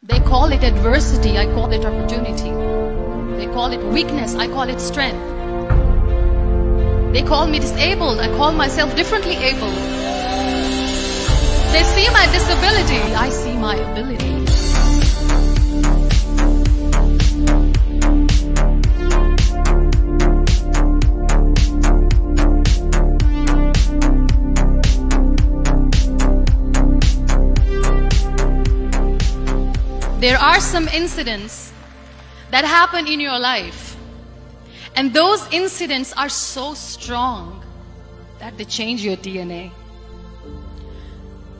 They call it adversity, I call it opportunity. They call it weakness, I call it strength. They call me disabled, I call myself differently able. They see my disability, I see my ability. There are some incidents that happen in your life, and those incidents are so strong that they change your DNA.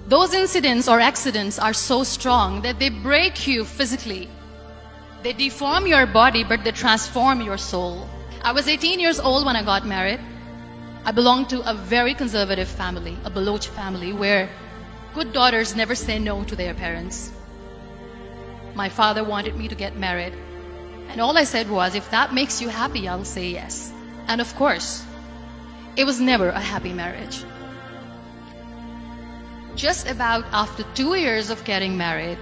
Those incidents or accidents are so strong that they break you physically. They deform your body, but they transform your soul. I was 18 years old when I got married. I belonged to a very conservative family, a Baloch family, where good daughters never say no to their parents. My father wanted me to get married, and all I said was, if that makes you happy, I'll say yes. And of course, it was never a happy marriage. Just about after 2 years of getting married,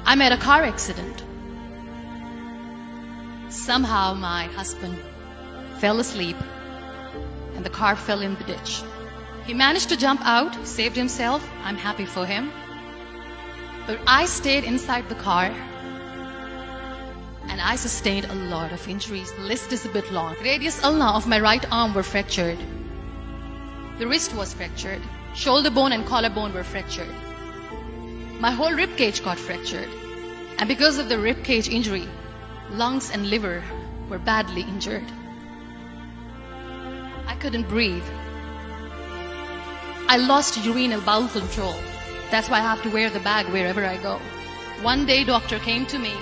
I met a car accident. Somehow my husband fell asleep and the car fell in the ditch. He managed to jump out, saved himself. I'm happy for him. But I stayed inside the car and I sustained a lot of injuries. The list is a bit long. Radius ulna of my right arm were fractured. The wrist was fractured. Shoulder bone and collarbone were fractured. My whole rib cage got fractured. And because of the rib cage injury, lungs and liver were badly injured. I couldn't breathe. I lost urinary bowel control. That's why I have to wear the bag wherever I go. One day, doctor came to me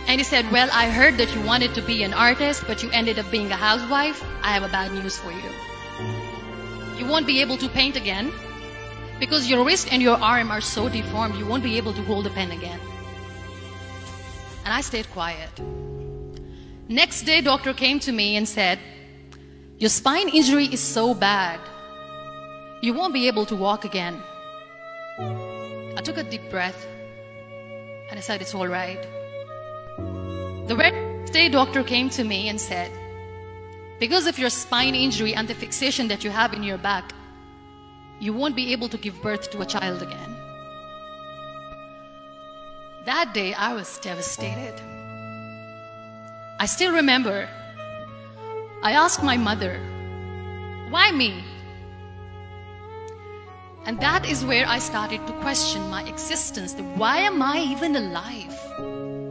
and he said, well, I heard that you wanted to be an artist, but you ended up being a housewife. I have a bad news for you. You won't be able to paint again because your wrist and your arm are so deformed, you won't be able to hold a pen again. And I stayed quiet. Next day, doctor came to me and said, your spine injury is so bad, you won't be able to walk again. I took a deep breath and I said, it's all right. The next day, doctor came to me and said, because of your spine injury and the fixation that you have in your back, you won't be able to give birth to a child again. That day, I was devastated. I still remember, I asked my mother, why me? And that is where I started to question my existence. Why am I even alive?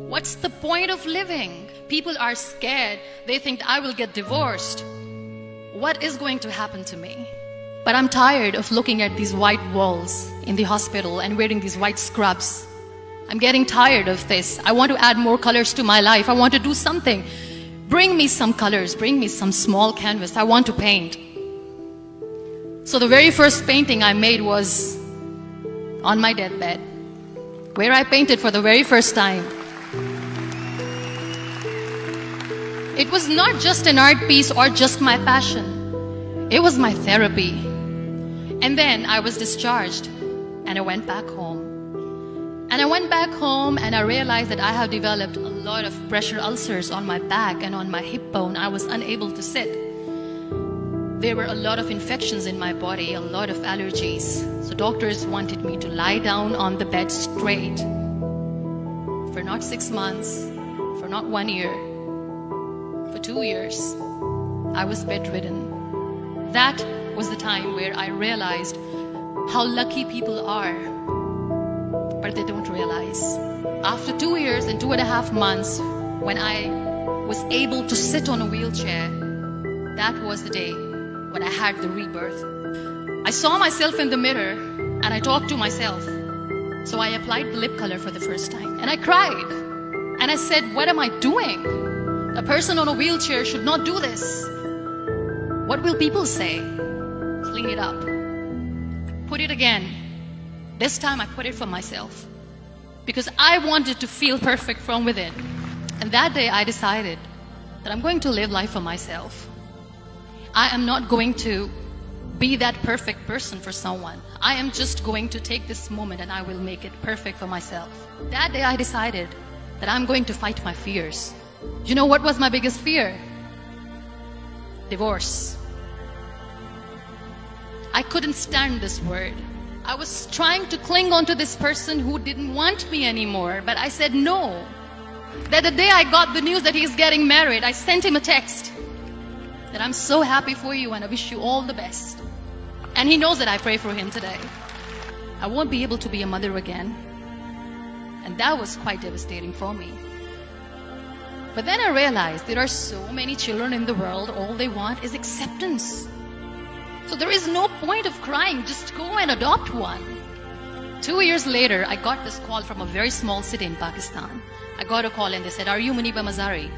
What's the point of living? People are scared. They think I will get divorced. What is going to happen to me? But I'm tired of looking at these white walls in the hospital and wearing these white scrubs. I'm getting tired of this. I want to add more colors to my life. I want to do something. Bring me some colors. Bring me some small canvas. I want to paint. So the very first painting I made was on my deathbed, where I painted for the very first time. It was not just an art piece or just my passion. It was my therapy. And then I was discharged and I went back home. And I went back home and I realized that I have developed a lot of pressure ulcers on my back and on my hip bone. I was unable to sit. There were a lot of infections in my body, a lot of allergies. So doctors wanted me to lie down on the bed straight for not 6 months, for not 1 year, for 2 years. I was bedridden. That was the time where I realized how lucky people are, but they don't realize. After 2 years and 2.5 months, when I was able to sit on a wheelchair, that was the day when I had the rebirth. I saw myself in the mirror and I talked to myself. So I applied the lip color for the first time and I cried. And I said, what am I doing? A person on a wheelchair should not do this. What will people say? Clean it up. Put it again. This time I put it for myself because I wanted to feel perfect from within. And that day I decided that I'm going to live life for myself. I am not going to be that perfect person for someone. I am just going to take this moment and I will make it perfect for myself. That day I decided that I'm going to fight my fears. You know what was my biggest fear? Divorce. I couldn't stand this word. I was trying to cling on to this person who didn't want me anymore, but I said no. That the day I got the news that he's getting married, I sent him a text that I'm so happy for you and I wish you all the best. And he knows that I pray for him today. I won't be able to be a mother again. And that was quite devastating for me. But then I realized there are so many children in the world, all they want is acceptance. So there is no point of crying, just go and adopt one. 2 years later, I got this call from a very small city in Pakistan. I got a call and they said, "Are you Muniba Mazari?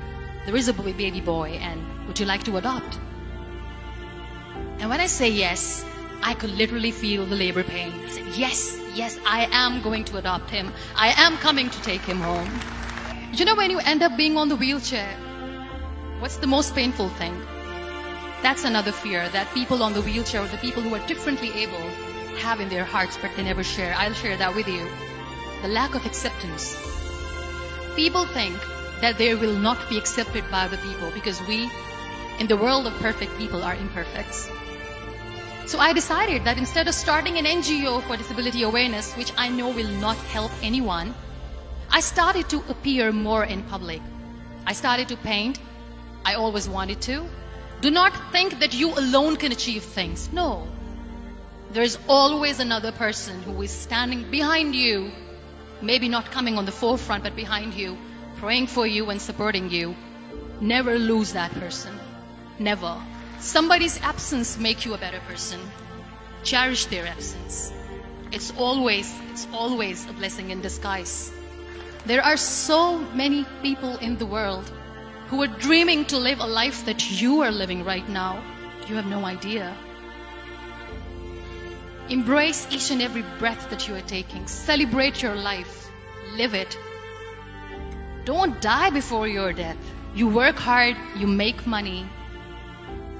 There is a baby boy and would you like to adopt?" And when I say yes, I could literally feel the labor pain. I said, yes, I am going to adopt him. I am coming to take him home. You know, when you end up being on the wheelchair, what's the most painful thing? That's another fear that people on the wheelchair or the people who are differently able have in their hearts but they never share. I'll share that with you. The lack of acceptance. People think that they will not be accepted by other people because we, in the world of perfect people, are imperfects. So I decided that instead of starting an NGO for disability awareness, which I know will not help anyone, I started to appear more in public. I started to paint. I always wanted to. Do not think that you alone can achieve things. No. There is always another person who is standing behind you, maybe not coming on the forefront, but behind you, praying for you and supporting you. Never lose that person. Never. Somebody's absence makes you a better person. Cherish their absence. It's always a blessing in disguise. There are so many people in the world who are dreaming to live a life that you are living right now. You have no idea. Embrace each and every breath that you are taking. Celebrate your life. Live it. Don't die before your death. You work hard, you make money.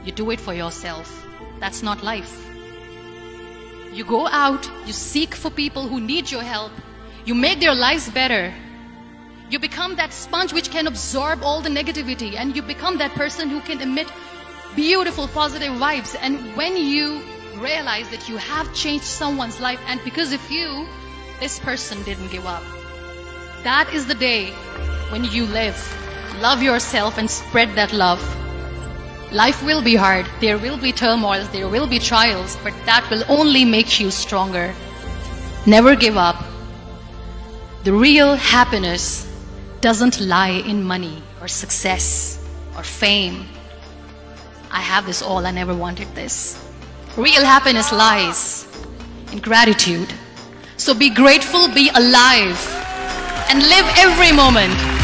You do it for yourself. That's not life. You go out, you seek for people who need your help. You make their lives better. You become that sponge which can absorb all the negativity, and you become that person who can emit beautiful, positive vibes. And when you realize that you have changed someone's life, and because of you, this person didn't give up, that is the day when you live. Love yourself and spread that love. Life will be hard. There will be turmoils. There will be trials, but that will only make you stronger. Never give up. The real happiness doesn't lie in money or success or fame. I have this all. I never wanted this. Real happiness lies in gratitude. So be grateful, be alive, and live every moment.